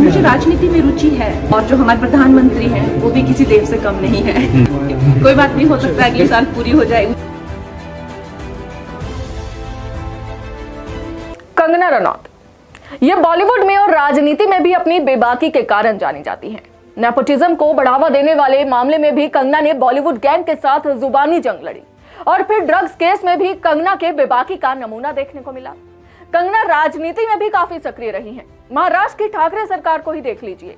मुझे राजनीति में रुचि है और जो हमारे प्रधानमंत्री हैं वो भी किसी देव से कम नहीं है। कोई बात नहीं, हो सकता है अगले साल पूरी हो जाए। कंगना रनौत ये बॉलीवुड में और राजनीति में भी अपनी बेबाकी के कारण जानी जाती हैं। नेपोटिज्म को बढ़ावा देने वाले मामले में भी कंगना ने बॉलीवुड गैंग के साथ जुबानी जंग लड़ी और फिर ड्रग्स केस में भी कंगना के बेबाकी का नमूना देखने को मिला। कंगना राजनीति में भी काफी सक्रिय रही हैं। महाराष्ट्र की ठाकरे सरकार को ही देख लीजिए।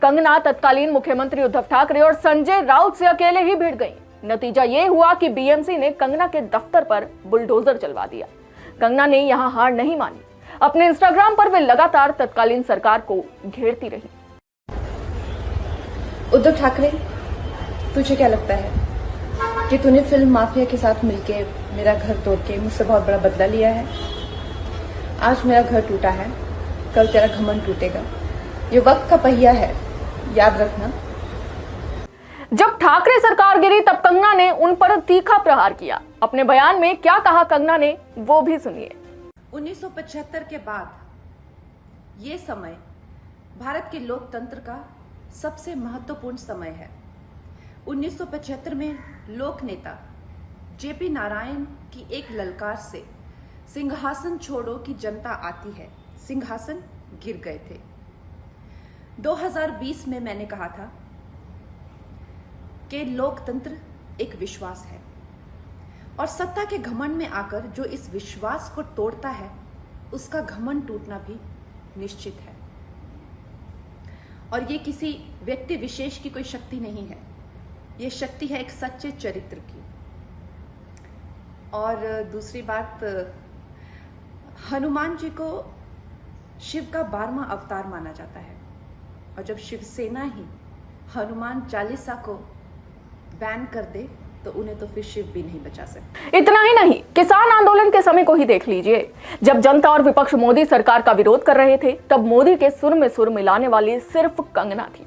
कंगना तत्कालीन मुख्यमंत्री उद्धव ठाकरे और संजय राउत से अकेले ही भिड़ गईं। नतीजा ये हुआ कि बीएमसी ने कंगना के दफ्तर पर बुलडोजर चलवा दिया। कंगना ने यहां हार नहीं मानी। अपने इंस्टाग्राम पर वे लगातार तत्कालीन सरकार को घेरती रही। उद्धव ठाकरे, तुझे क्या लगता है कि तूने फिल्म माफिया के साथ मिलके मेरा घर तोड़ के मुझसे बहुत बड़ा बदला लिया है? आज मेरा घर टूटा है, कल तेरा घमंड टूटेगा। ये वक्त का पहिया है, याद रखना। जब ठाकरे सरकार गिरी तब कंगना ने उन पर तीखा प्रहार किया। अपने बयान में क्या कहा कंगना ने, वो भी सुनिए। 1975 के बाद ये समय भारत के लोकतंत्र का सबसे महत्वपूर्ण समय है। 1975 में लोक नेता जेपी नारायण की एक ललकार से सिंहासन छोड़ो की जनता आती है, सिंहासन गिर गए थे। 2020 में मैंने कहा था कि लोकतंत्र एक विश्वास है और सत्ता के घमंड में आकर जो इस विश्वास को तोड़ता है उसका घमंड टूटना भी निश्चित है। और ये किसी व्यक्ति विशेष की कोई शक्ति नहीं है, ये शक्ति है एक सच्चे चरित्र की। और दूसरी बात, हनुमान जी को शिव का 12वां अवतार माना जाता है और जब शिवसेना ही हनुमान चालीसा को बैन कर दे तो उन्हें तो फिर शिव भी नहीं बचा सकते। इतना ही नहीं, किसान आंदोलन के समय को ही देख लीजिए। जब जनता और विपक्ष मोदी सरकार का विरोध कर रहे थे तब मोदी के सुर में सुर मिलाने वाली सिर्फ कंगना थी।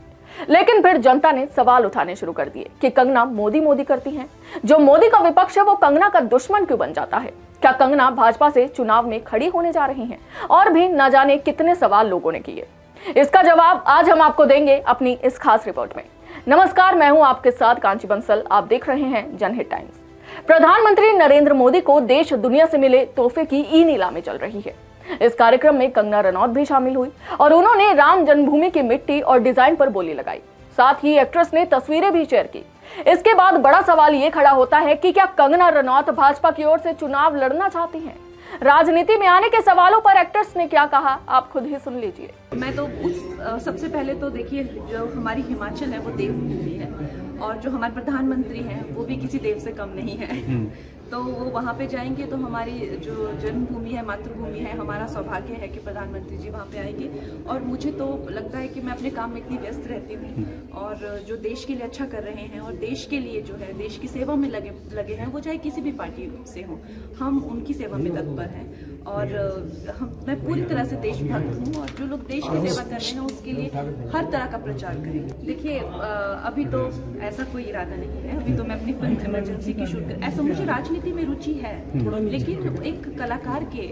लेकिन फिर जनता ने सवाल उठाने शुरू कर दिए कि कंगना मोदी मोदी करती हैं। जो मोदी का विपक्ष है वो कंगना का दुश्मन क्यों बन जाता है? क्या कंगना भाजपा से चुनाव में खड़ी होने जा रही हैं? और भी न जाने कितने सवाल लोगों ने किए। इसका जवाब आज हम आपको देंगे अपनी इस खास रिपोर्ट में। नमस्कार, मैं हूं आपके साथ कांची बंसल। आप देख रहे हैं जनहित टाइम्स। प्रधानमंत्री नरेंद्र मोदी को देश दुनिया से मिले तोहफे की नीलामी चल रही है। इस कार्यक्रम में कंगना रनौत भी शामिल हुई और उन्होंने राम जन्मभूमि की मिट्टी और डिजाइन पर बोली लगाई। साथ ही एक्ट्रेस ने तस्वीरें भी शेयर की। इसके बाद बड़ा सवाल ये खड़ा होता है कि क्या कंगना रनौत भाजपा की ओर से चुनाव लड़ना चाहती हैं? राजनीति में आने के सवालों पर एक्ट्रेस ने क्या कहा, आप खुद ही सुन लीजिए। मैं तो सबसे पहले तो देखिए, जो हमारी हिमाचल है वो देवभूमि है और जो हमारे प्रधानमंत्री हैं वो भी किसी देव से कम नहीं है। तो वो वहाँ पे जाएंगे तो हमारी जो जन्मभूमि है, मातृभूमि है, हमारा सौभाग्य है कि प्रधानमंत्री जी वहाँ पे आएंगे। और मुझे तो लगता है कि मैं अपने काम में इतनी व्यस्त रहती हूँ और जो देश के लिए अच्छा कर रहे हैं और देश के लिए जो है देश की सेवा में लगे हैं, वो चाहे किसी भी पार्टी से हो, हम उनकी सेवा में तत्पर हैं। और मैं पूरी तरह से देशभक्त हूँ और जो लोग देश की सेवा कर रहे हैं उसके लिए हर तरह का प्रचार करेंगे। देखिए, अभी तो ऐसा कोई इरादा नहीं है। अभी तो मैं अपनी फिल्म इमरजेंसी की शूट कर, ऐसा मुझे राजनीति में रुचि है, लेकिन एक कलाकार के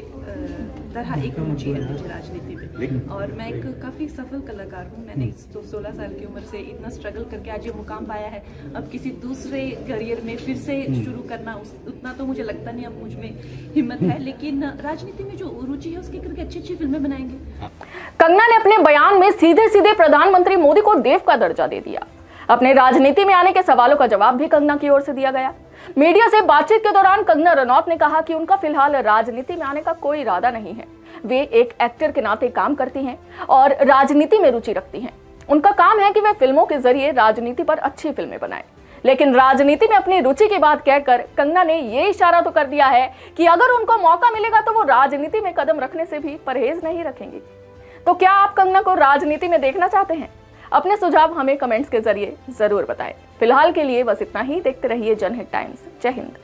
तरह एक रुचि है मुझे राजनीति में। और मैं एक काफी सफल कलाकार हूँ। मैंने 16 साल की उम्र से इतना स्ट्रगल करके आज ये मुकाम पाया है। अब किसी दूसरे करियर में फिर से शुरू करना उतना तो मुझे लगता नहीं अब मुझ में हिम्मत है, लेकिन राजनीति में जो रुचि है उसके करके अच्छी अच्छी फिल्में बनाएंगे। कंगना ने अपने बयान में सीधे सीधे प्रधानमंत्री मोदी को देव का दर्जा दे दिया। अपने राजनीति में आने के सवालों का जवाब भी कंगना की ओर से दिया गया। मीडिया से बातचीत के दौरान कंगना रनौत ने कहा कि उनका फिलहाल राजनीति में आने का कोई इरादा नहीं है। वे एक एक्टर के नाते काम करती हैं और राजनीति में रुचि रखती हैं। उनका काम है कि वे फिल्मों के जरिए राजनीति पर अच्छी फिल्में बनाएं। लेकिन राजनीति में अपनी रुचि की बात कहकर कंगना ने ये इशारा तो कर दिया है कि अगर उनको मौका मिलेगा तो वो राजनीति में कदम रखने से भी परहेज नहीं रखेंगी। तो क्या आप कंगना को राजनीति में देखना चाहते हैं? अपने सुझाव हमें कमेंट्स के जरिए जरूर बताएं। फिलहाल के लिए बस इतना ही। देखते रहिए जनहित टाइम्स। जय हिंद।